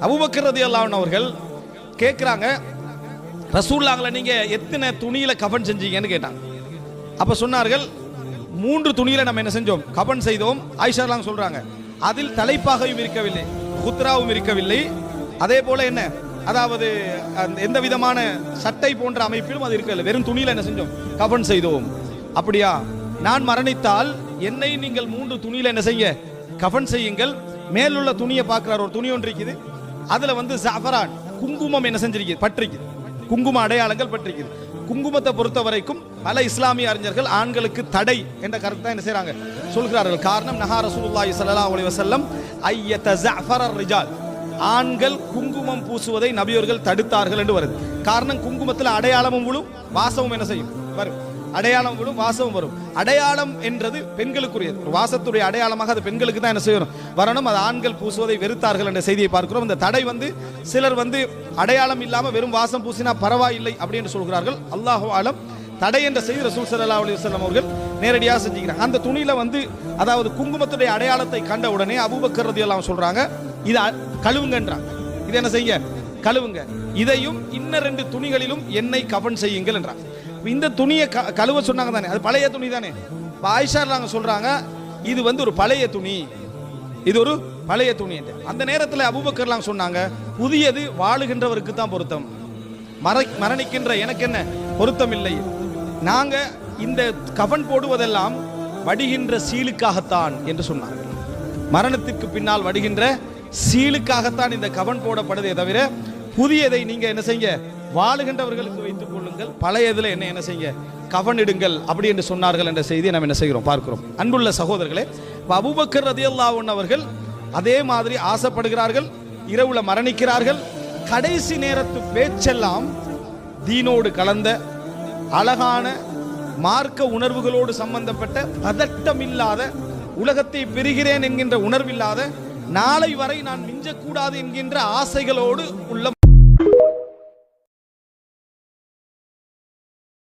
Abu Bakr ரலியல்லாஹு அன்ஹு அவர்கள் கேட்குறாங்க, ரசூலுல்லாஹ்ல நீங்க எத்தனை துணியில கஃபன் செஞ்சீங்கன்னு கேட்டாங்க. அப்ப சொன்னார்கள், 3 துணியில நம்ம என்ன செஞ்சோம், கஃபன் செய்தோம். ஆயிஷா ரலியல்லாஹு சொல்றாங்க, அதில் தலைப்பாகையும் இருக்கவில்லை, குத்ராவும் இருக்கவில்லை, அதே போல என்ன, அதாவது எந்த விதமான சட்டை போன்ற அமைப்பிலும் அது இருக்கவில்லை, வெறும் துணியில என்ன செஞ்சோம், கஃபன் செய்தோம். அப்படியா, நான் மரணித்தால் என்னை நீங்கள் 3 துணியில என்ன செய்ய, கஃபன் செய்யுங்கள். மேலுள்ள துணியை பார்க்கிறார், ஒரு துணி ஒன்று இருக்குது, அதுல வந்து ஜஃபரான் குங்குமம் என்ன செஞ்சிருக்கு, பற்றிக்குது, குங்கும அடையாளங்கள் பற்றிக்குது. குங்குமத்தை பொறுத்த வரைக்கும் பல இஸ்லாமிய அறிஞர்கள் ஆண்களுக்கு தடை என்ற கருத்தை என்ன செய்றாங்க, சொல்கிறார்கள். காரணம், நஹா ரசூலுல்லாஹி ஸல்லல்லாஹு அலைஹி வஸல்லம் ஐயதஸஃபரர் ரிஜால், ஆண்கள் குங்குமம் பூசுவதை நபியவர்கள் தடுத்தார்கள் என்று வருது. காரணம், குங்குமத்தில் அடையாளமும் விழும், வாசமும் என்ன செய்யும் வரும், அடையாளம் விடும், வாசமும் வரும். அடையாளம் என்றது பெண்களுக்குரியது, ஒரு வாசத்துடைய அடையாளமாக அது பெண்களுக்கு தான் என்ன செய்யணும், வரணும். அது ஆண்கள் பூசுவதை வெறுத்தார்கள் என்ற செய்தியை பார்க்கிறோம். இந்த தடை வந்து சிலர் வந்து அடையாளம் இல்லாம வெறும் வாசம் பூசினா பரவாயில்லை அப்படின்னு சொல்கிறார்கள். அல்லாஹு ஆலம், தடை என்ற செய்தி ரசூல் ஸல்லல்லாஹு அலைஹி வஸல்லம் அவர்கள் நேரடியாக செஞ்சுக்கிறாங்க. அந்த துணியில வந்து அதாவது குங்குமத்துடைய அடையாளத்தை கண்ட உடனே அபூபக்கர் ரலியல்லாஹு அன்ஹு சொல்றாங்க, இதை கழுவுங்கன்றாங்க. இது என்ன செய்ய, கழுவுங்க. இதையும் இன்ன 2 துணிகளிலும் எண்ணெய் கஃபன் செய்யுங்கள் என்றாங்க. இந்த துணியை கழுவ சொன்னாங்க தானே, அது பழைய துணி தானே. ஆயிஷா நாங்க சொல்றாங்க, இது வந்து ஒரு பழைய துணி, இது ஒரு பழைய துணி. அந்த நேரத்தில் அபூபக்கர்லாம் சொன்னாங்க, புதியது வாழுகின்றவருக்கு தான் பொருத்தம், மரணிக்கின்ற எனக்கு என்ன பொருத்தம் இல்லை. நாங்க இந்த கஃபன் போடுவதெல்லாம் வடிகின்ற சீலுக்காகத்தான் என்று சொன்னார்கள். மரணத்திற்கு பின்னால் வடிகின்ற சீலுக்காகத்தான் இந்த கஃபன் போடப்படுதே தவிர புதியதை நீங்க என்ன செய்ய, வாழுகின்றவர்களுக்கு வைத்துக் கொள்ளுங்கள், பழையதுல என்ன செய்ய, கஃபன் இடுங்கள் அப்படி என்று சொன்னார்கள் என்ற செய்தியை நாம் என்ன செய்கிறோம், பார்க்கிறோம். அன்புள்ள சகோதரர்களே, அபூபக்கர் ரலியல்லாஹு அன்ஹு அவர்கள் அதே மாதிரி ஆசைப்படுகிறார்கள், இரவுல மரணிக்கிறார்கள். கடைசி நேரத்து பேச்செல்லாம் தீனோடு கலந்த அழகான மார்க்க உணர்வுகளோடு சம்பந்தப்பட்ட பதட்டமில்லாத, உலகத்தை பெறுகிறேன் என்கின்ற உணர்வில்லாத, நாளை வரை நான் மிஞ்சக்கூடாது என்கின்ற ஆசைகளோடு உள்ள